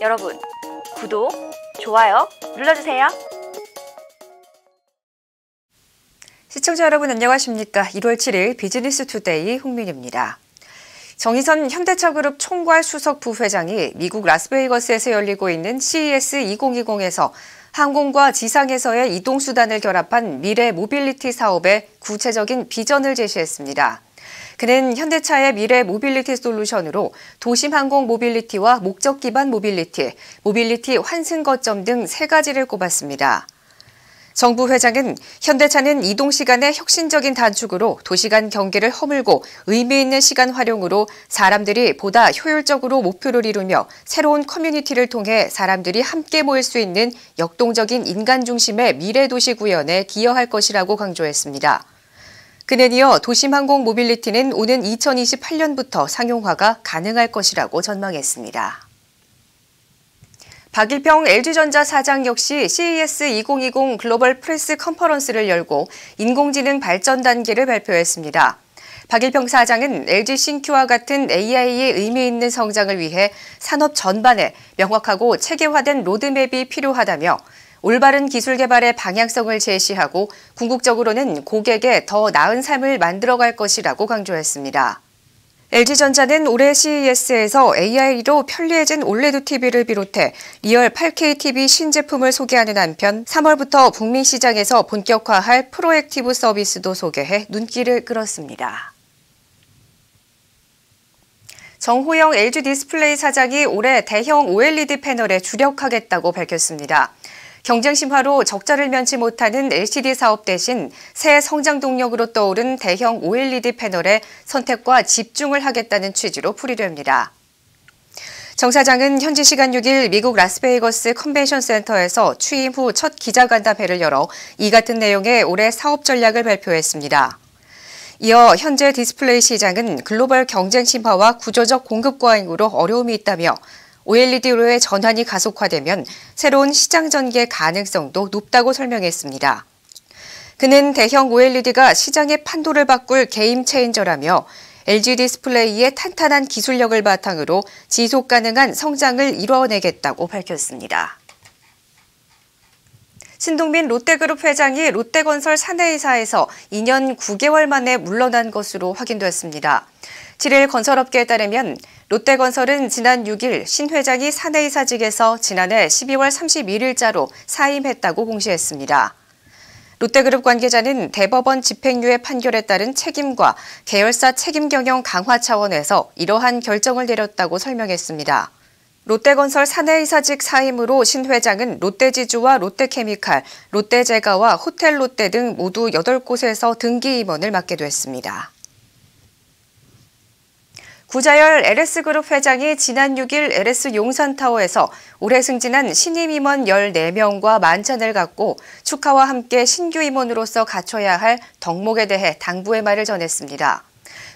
여러분, 구독, 좋아요 눌러주세요. 시청자 여러분 안녕하십니까? 1월 7일 비즈니스 투데이 홍민입니다. 정의선 현대차그룹 총괄 수석 부회장이 미국 라스베이거스에서 열리고 있는 CES 2020에서 항공과 지상에서의 이동수단을 결합한 미래 모빌리티 사업의 구체적인 비전을 제시했습니다. 그는 현대차의 미래 모빌리티 솔루션으로 도심 항공 모빌리티와 목적 기반 모빌리티, 모빌리티 환승 거점 등 3가지를 꼽았습니다. 정 부회장은 현대차는 이동 시간의 혁신적인 단축으로 도시간 경계를 허물고 의미 있는 시간 활용으로 사람들이 보다 효율적으로 목표를 이루며 새로운 커뮤니티를 통해 사람들이 함께 모일 수 있는 역동적인 인간 중심의 미래 도시 구현에 기여할 것이라고 강조했습니다. 그는 이어 도심항공 모빌리티는 오는 2028년부터 상용화가 가능할 것이라고 전망했습니다. 박일평 LG전자 사장 역시 CES 2020 글로벌 프레스 컨퍼런스를 열고 인공지능 발전 단계를 발표했습니다. 박일평 사장은 LG 신큐와 같은 AI의 의미 있는 성장을 위해 산업 전반에 명확하고 체계화된 로드맵이 필요하다며 올바른 기술 개발의 방향성을 제시하고 궁극적으로는 고객에 더 나은 삶을 만들어갈 것이라고 강조했습니다. LG전자는 올해 CES에서 AI로 편리해진 올레드 TV를 비롯해 리얼 8K TV 신제품을 소개하는 한편 3월부터 북미 시장에서 본격화할 프로액티브 서비스도 소개해 눈길을 끌었습니다. 정호영 LG 디스플레이 사장이 올해 대형 OLED 패널에 주력하겠다고 밝혔습니다. 경쟁 심화로 적자를 면치 못하는 LCD 사업 대신 새 성장 동력으로 떠오른 대형 OLED 패널에 선택과 집중을 하겠다는 취지로 풀이됩니다. 정 사장은 현지 시간 6일 미국 라스베이거스 컨벤션 센터에서 취임 후 첫 기자간담회를 열어 이 같은 내용의 올해 사업 전략을 발표했습니다. 이어 현재 디스플레이 시장은 글로벌 경쟁 심화와 구조적 공급 과잉으로 어려움이 있다며 OLED로의 전환이 가속화되면 새로운 시장 전개 가능성도 높다고 설명했습니다. 그는 대형 OLED가 시장의 판도를 바꿀 게임 체인저라며 LG 디스플레이의 탄탄한 기술력을 바탕으로 지속 가능한 성장을 이뤄내겠다고 밝혔습니다. 신동민 롯데그룹 회장이 롯데건설 사내이사에서 2년 9개월 만에 물러난 것으로 확인됐습니다. 7일 건설업계에 따르면 롯데건설은 지난 6일 신 회장이 사내이사직에서 지난해 12월 31일자로 사임했다고 공시했습니다. 롯데그룹 관계자는 대법원 집행유예 판결에 따른 책임과 계열사 책임 경영 강화 차원에서 이러한 결정을 내렸다고 설명했습니다. 롯데건설 사내이사직 사임으로 신 회장은 롯데지주와 롯데케미칼, 롯데제과와 호텔롯데 등 모두 8곳에서 등기 임원을 맡게 됐습니다. 구자열 LS그룹 회장이 지난 6일 LS 용산타워에서 올해 승진한 신임 임원 14명과 만찬을 갖고 축하와 함께 신규 임원으로서 갖춰야 할 덕목에 대해 당부의 말을 전했습니다.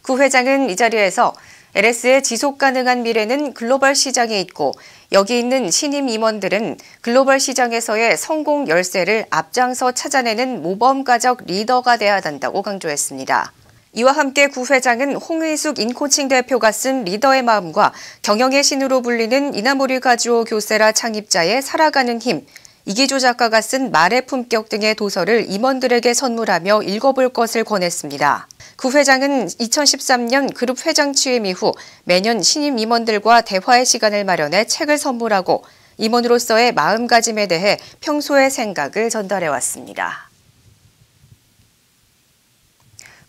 구 회장은 이 자리에서 LS의 지속 가능한 미래는 글로벌 시장에 있고 여기 있는 신임 임원들은 글로벌 시장에서의 성공 열쇠를 앞장서 찾아내는 모범가적 리더가 돼야 한다고 강조했습니다. 이와 함께 구 회장은 홍의숙 인코칭 대표가 쓴 리더의 마음과 경영의 신으로 불리는 이나모리 가즈오 교세라 창립자의 살아가는 힘, 이기조 작가가 쓴 말의 품격 등의 도서를 임원들에게 선물하며 읽어볼 것을 권했습니다. 구 회장은 2013년 그룹 회장 취임 이후 매년 신임 임원들과 대화의 시간을 마련해 책을 선물하고 임원으로서의 마음가짐에 대해 평소의 생각을 전달해왔습니다.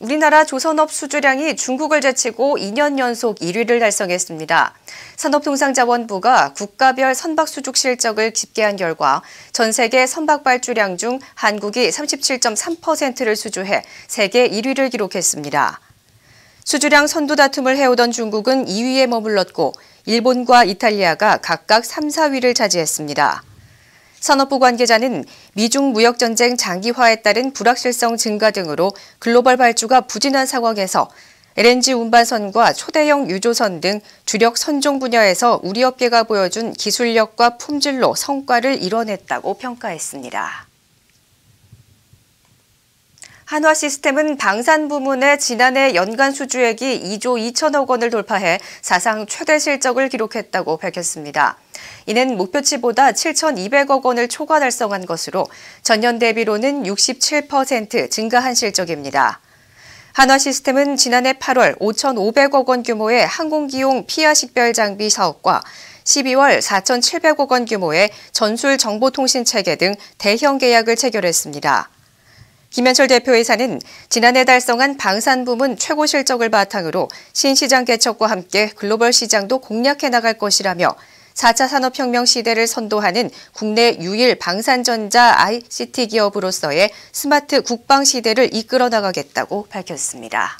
우리나라 조선업 수주량이 중국을 제치고 2년 연속 1위를 달성했습니다. 산업통상자원부가 국가별 선박 수juk 실적을 집계한 결과 전 세계 선박 발주량 중 한국이 37.3%를 수주해 세계 1위를 기록했습니다. 수주량 선두 다툼을 해오던 중국은 2위에 머물렀고 일본과 이탈리아가 각각 3, 4위를 차지했습니다. 산업부 관계자는 미중 무역전쟁 장기화에 따른 불확실성 증가 등으로 글로벌 발주가 부진한 상황에서 LNG 운반선과 초대형 유조선 등 주력 선종 분야에서 우리 업계가 보여준 기술력과 품질로 성과를 이뤄냈다고 평가했습니다. 한화시스템은 방산 부문의 지난해 연간 수주액이 2조 2천억 원을 돌파해 사상 최대 실적을 기록했다고 밝혔습니다. 이는 목표치보다 7,200억 원을 초과 달성한 것으로 전년 대비로는 67% 증가한 실적입니다. 한화시스템은 지난해 8월 5,500억 원 규모의 항공기용 피하식별 장비 사업과 12월 4,700억 원 규모의 전술 정보통신체계 등 대형 계약을 체결했습니다. 김현철 대표이사는 지난해 달성한 방산 부문 최고 실적을 바탕으로 신시장 개척과 함께 글로벌 시장도 공략해 나갈 것이라며 4차 산업혁명 시대를 선도하는 국내 유일 방산전자 ICT 기업으로서의 스마트 국방 시대를 이끌어 나가겠다고 밝혔습니다.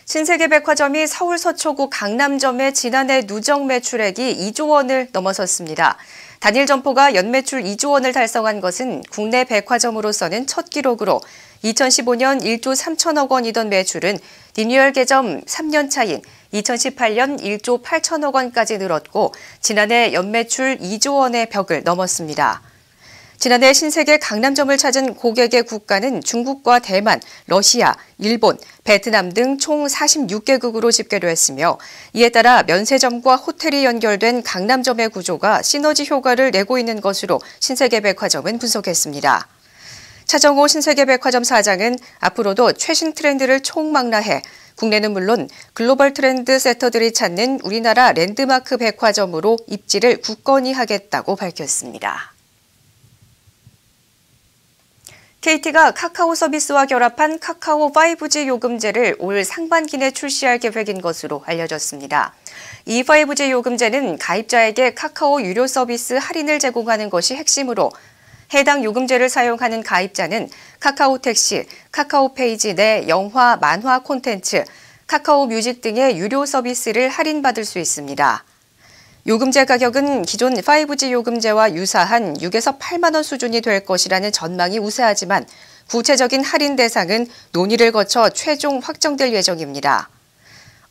신세계백화점이 서울 서초구 강남점의 지난해 누적 매출액이 2조 원을 넘어섰습니다. 단일 점포가 연매출 2조 원을 달성한 것은 국내 백화점으로서는 첫 기록으로 2015년 1조 3천억 원이던 매출은 리뉴얼 개점 3년 차인 2018년 1조 8천억 원까지 늘었고 지난해 연매출 2조 원의 벽을 넘었습니다. 지난해 신세계 강남점을 찾은 고객의 국가는 중국과 대만, 러시아, 일본, 베트남 등 총 46개국으로 집계됐으며 이에 따라 면세점과 호텔이 연결된 강남점의 구조가 시너지 효과를 내고 있는 것으로 신세계백화점은 분석했습니다. 차정호 신세계백화점 사장은 앞으로도 최신 트렌드를 총망라해 국내는 물론 글로벌 트렌드 세터들이 찾는 우리나라 랜드마크 백화점으로 입지를 굳건히 하겠다고 밝혔습니다. KT가 카카오 서비스와 결합한 카카오 5G 요금제를 올 상반기 내 출시할 계획인 것으로 알려졌습니다. 이 5G 요금제는 가입자에게 카카오 유료 서비스 할인을 제공하는 것이 핵심으로 해당 요금제를 사용하는 가입자는 카카오 택시, 카카오 페이지 내 영화, 만화 콘텐츠, 카카오 뮤직 등의 유료 서비스를 할인받을 수 있습니다. 요금제 가격은 기존 5G 요금제와 유사한 6에서 8만 원 수준이 될 것이라는 전망이 우세하지만 구체적인 할인 대상은 논의를 거쳐 최종 확정될 예정입니다.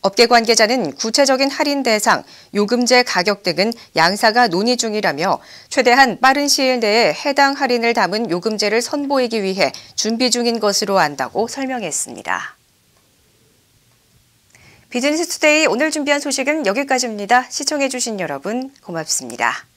업계 관계자는 구체적인 할인 대상, 요금제 가격 등은 양사가 논의 중이라며 최대한 빠른 시일 내에 해당 할인을 담은 요금제를 선보이기 위해 준비 중인 것으로 안다고 설명했습니다. 비즈니스 투데이 오늘 준비한 소식은 여기까지입니다. 시청해주신 여러분 고맙습니다.